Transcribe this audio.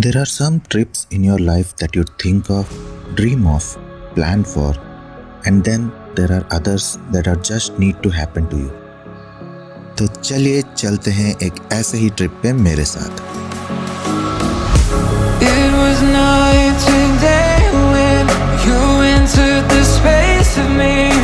There are some trips in your life that you think of, dream of, plan for, and then there are others that are just need to happen to you. तो चलिए चलते हैं एक ऐसे ही trip पे मेरे साथ। It was night and day when you entered the space of me.